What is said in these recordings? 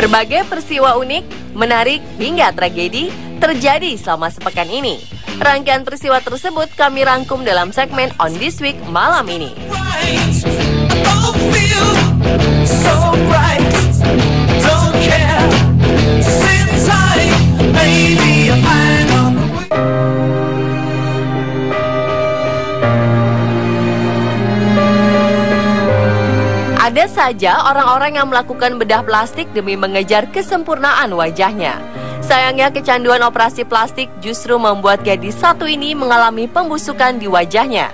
Berbagai peristiwa unik, menarik, hingga tragedi terjadi selama sepekan ini. Rangkaian peristiwa tersebut kami rangkum dalam segmen On This Week malam ini. Ada saja orang-orang yang melakukan bedah plastik demi mengejar kesempurnaan wajahnya. Sayangnya kecanduan operasi plastik justru membuat gadis satu ini mengalami pembusukan di wajahnya.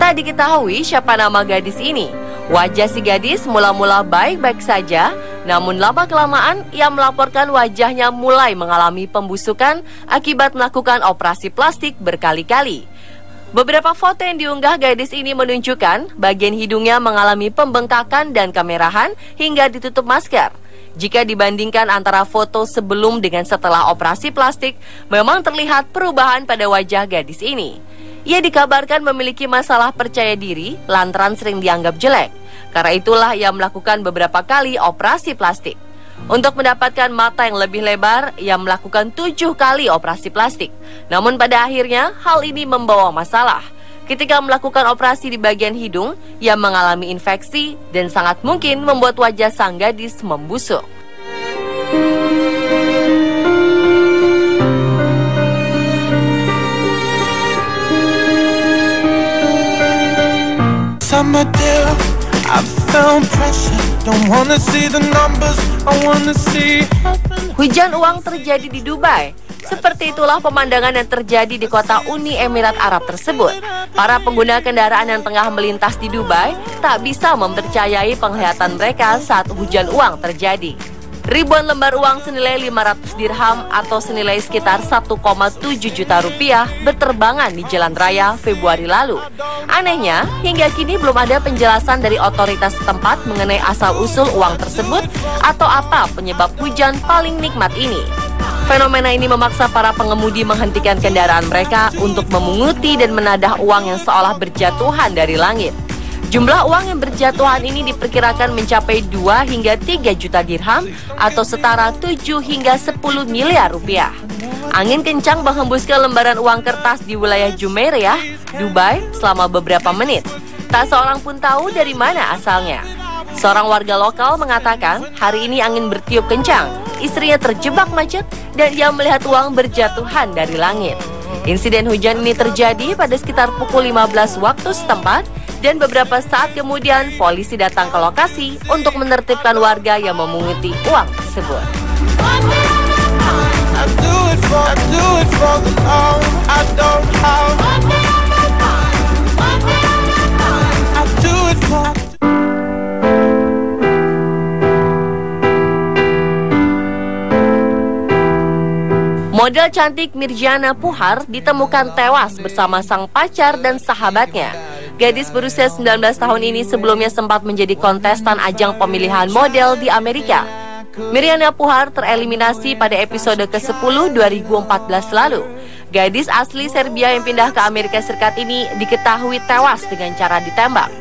Tak diketahui siapa nama gadis ini. Wajah si gadis mula-mula baik-baik saja, namun lama-kelamaan ia melaporkan wajahnya mulai mengalami pembusukan akibat melakukan operasi plastik berkali-kali. Beberapa foto yang diunggah gadis ini menunjukkan bagian hidungnya mengalami pembengkakan dan kemerahan hingga ditutup masker. Jika dibandingkan antara foto sebelum dengan setelah operasi plastik, memang terlihat perubahan pada wajah gadis ini. Ia dikabarkan memiliki masalah percaya diri lantaran sering dianggap jelek. Karena itulah ia melakukan beberapa kali operasi plastik. Untuk mendapatkan mata yang lebih lebar, ia melakukan 7 kali operasi plastik. Namun pada akhirnya, hal ini membawa masalah. Ketika melakukan operasi di bagian hidung, ia mengalami infeksi dan sangat mungkin membuat wajah sang gadis membusuk. Hujan uang terjadi di Dubai. Seperti itulah pemandangan yang terjadi di kota Uni Emirat Arab tersebut. Para pengguna kendaraan yang tengah melintas di Dubai tak bisa mempercayai penglihatan mereka saat hujan uang terjadi. Ribuan lembar uang senilai 500 dirham atau senilai sekitar 1,7 juta rupiah berterbangan di jalan raya Februari lalu. Anehnya, hingga kini belum ada penjelasan dari otoritas setempat mengenai asal-usul uang tersebut atau apa penyebab hujan paling nikmat ini. Fenomena ini memaksa para pengemudi menghentikan kendaraan mereka untuk memunguti dan menadah uang yang seolah berjatuhan dari langit. Jumlah uang yang berjatuhan ini diperkirakan mencapai 2 hingga 3 juta dirham atau setara 7 hingga 10 miliar rupiah. Angin kencang menghembuskan lembaran uang kertas di wilayah Jumeirah, Dubai selama beberapa menit. Tak seorang pun tahu dari mana asalnya. Seorang warga lokal mengatakan hari ini angin bertiup kencang, istrinya terjebak macet dan ia melihat uang berjatuhan dari langit. Insiden hujan ini terjadi pada sekitar pukul 15 waktu setempat. Dan beberapa saat kemudian polisi datang ke lokasi untuk menertibkan warga yang memunguti uang tersebut. Model cantik Mirjana Puhar ditemukan tewas bersama sang pacar dan sahabatnya. Gadis berusia 19 tahun ini sebelumnya sempat menjadi kontestan ajang pemilihan model di Amerika. Mirjana Puhar tereliminasi pada episode ke-10 2014 lalu. Gadis asli Serbia yang pindah ke Amerika Serikat ini diketahui tewas dengan cara ditembak.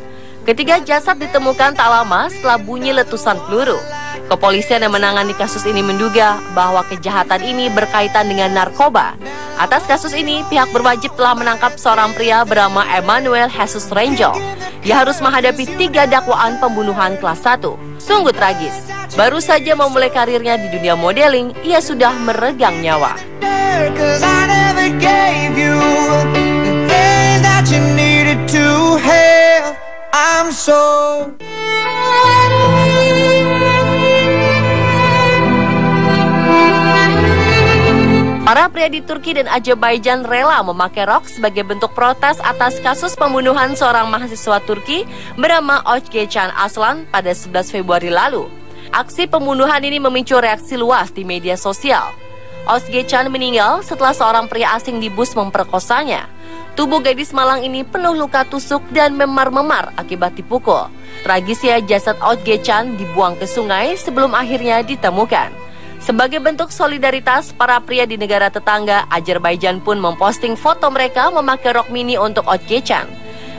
Ketiga jasad ditemukan tak lama setelah bunyi letusan peluru. Kepolisian yang menangani kasus ini menduga bahwa kejahatan ini berkaitan dengan narkoba. Atas kasus ini, pihak berwajib telah menangkap seorang pria bernama Emmanuel Jesus Rangel. Dia harus menghadapi 3 dakwaan pembunuhan kelas 1. Sungguh tragis. Baru saja memulai karirnya di dunia modeling, ia sudah meregang nyawa. Para pria di Turki dan Azerbaijan rela memakai rok sebagai bentuk protes atas kasus pembunuhan seorang mahasiswa Turki bernama Özgecan Aslan pada 11 Februari lalu. Aksi pembunuhan ini memicu reaksi luas di media sosial. Özgecan meninggal setelah seorang pria asing di bus memperkosanya. Tubuh gadis malang ini penuh luka tusuk dan memar-memar akibat dipukul. Tragisnya jasad Özgecan dibuang ke sungai sebelum akhirnya ditemukan. Sebagai bentuk solidaritas, para pria di negara tetangga, Azerbaijan pun memposting foto mereka memakai rok mini untuk Özgecan.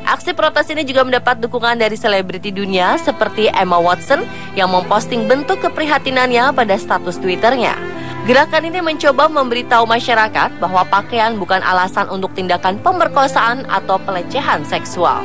Aksi protes ini juga mendapat dukungan dari selebriti dunia seperti Emma Watson yang memposting bentuk keprihatinannya pada status Twitternya. Gerakan ini mencoba memberitahu masyarakat bahwa pakaian bukan alasan untuk tindakan pemerkosaan atau pelecehan seksual.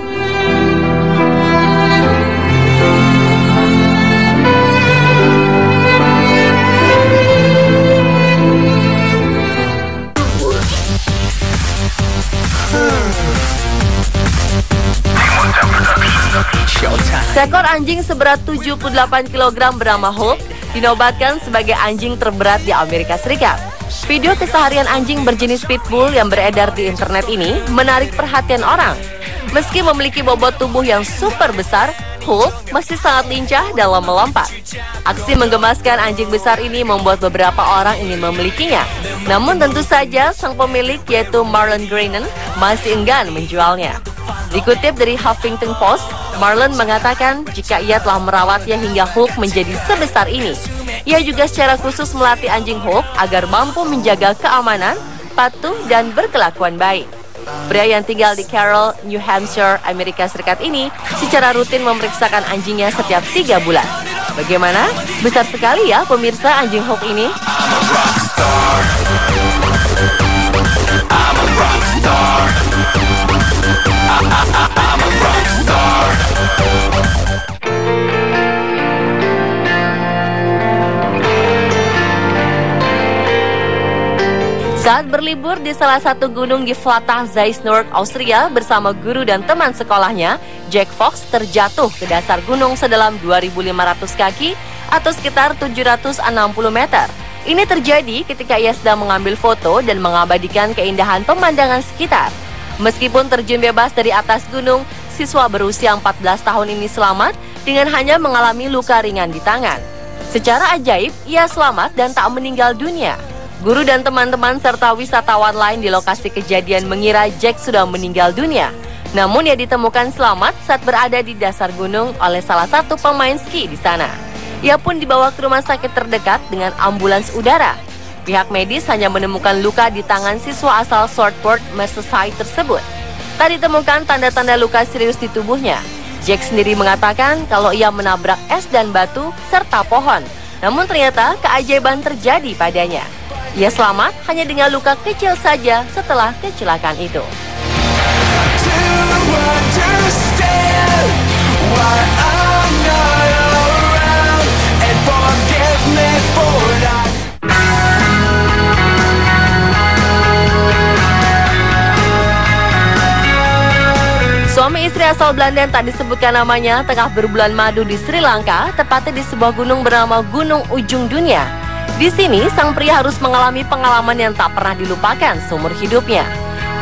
Seekor anjing seberat 78 kg bernama Hulk dinobatkan sebagai anjing terberat di Amerika Serikat. Video keseharian anjing berjenis pitbull yang beredar di internet ini menarik perhatian orang. Meski memiliki bobot tubuh yang super besar, Hulk masih sangat lincah dalam melompat. Aksi menggemaskan anjing besar ini membuat beberapa orang ingin memilikinya. Namun tentu saja sang pemilik yaitu Marlon Grainen masih enggan menjualnya. Dikutip dari Huffington Post, Marlon mengatakan jika ia telah merawatnya hingga Hulk menjadi sebesar ini. Ia juga secara khusus melatih anjing Hulk agar mampu menjaga keamanan, patuh, dan berkelakuan baik. Pria yang tinggal di Carroll, New Hampshire, Amerika Serikat ini secara rutin memeriksakan anjingnya setiap 3 bulan. Bagaimana? Besar sekali ya pemirsa anjing Hulk ini. Saat berlibur di salah satu gunung di Flatah Zeisnork, Austria bersama guru dan teman sekolahnya, Jack Fox terjatuh ke dasar gunung sedalam 2.500 kaki atau sekitar 760 meter. Ini terjadi ketika ia sedang mengambil foto dan mengabadikan keindahan pemandangan sekitar. Meskipun terjun bebas dari atas gunung, siswa berusia 14 tahun ini selamat dengan hanya mengalami luka ringan di tangan. Secara ajaib, ia selamat dan tak meninggal dunia. Guru dan teman-teman serta wisatawan lain di lokasi kejadian mengira Jack sudah meninggal dunia. Namun ia ditemukan selamat saat berada di dasar gunung oleh salah satu pemain ski di sana. Ia pun dibawa ke rumah sakit terdekat dengan ambulans udara. Pihak medis hanya menemukan luka di tangan siswa asal Southport, Massachusetts tersebut. Tak ditemukan tanda-tanda luka serius di tubuhnya. Jack sendiri mengatakan kalau ia menabrak es dan batu serta pohon. Namun ternyata keajaiban terjadi padanya. Ia selamat hanya dengan luka kecil saja setelah kecelakaan itu. Suami istri asal Belanda yang tak disebutkan namanya tengah berbulan madu di Sri Lanka, tepatnya di sebuah gunung bernama Gunung Ujung Dunia. Di sini, sang pria harus mengalami pengalaman yang tak pernah dilupakan seumur hidupnya.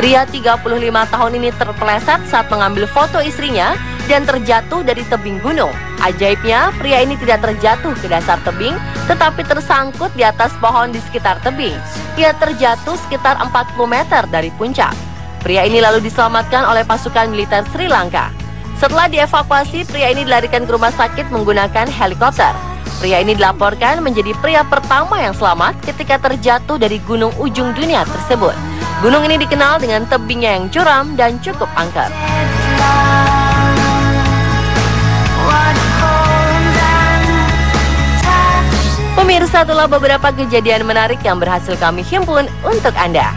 Pria 35 tahun ini terpeleset saat mengambil foto istrinya dan terjatuh dari tebing gunung. Ajaibnya, pria ini tidak terjatuh ke dasar tebing, tetapi tersangkut di atas pohon di sekitar tebing. Ia terjatuh sekitar 40 meter dari puncak. Pria ini lalu diselamatkan oleh pasukan militer Sri Lanka. Setelah dievakuasi, pria ini dilarikan ke rumah sakit menggunakan helikopter. Pria ini dilaporkan menjadi pria pertama yang selamat ketika terjatuh dari gunung ujung dunia tersebut. Gunung ini dikenal dengan tebingnya yang curam dan cukup angker. Pemirsa, itulah beberapa kejadian menarik yang berhasil kami himpun untuk Anda.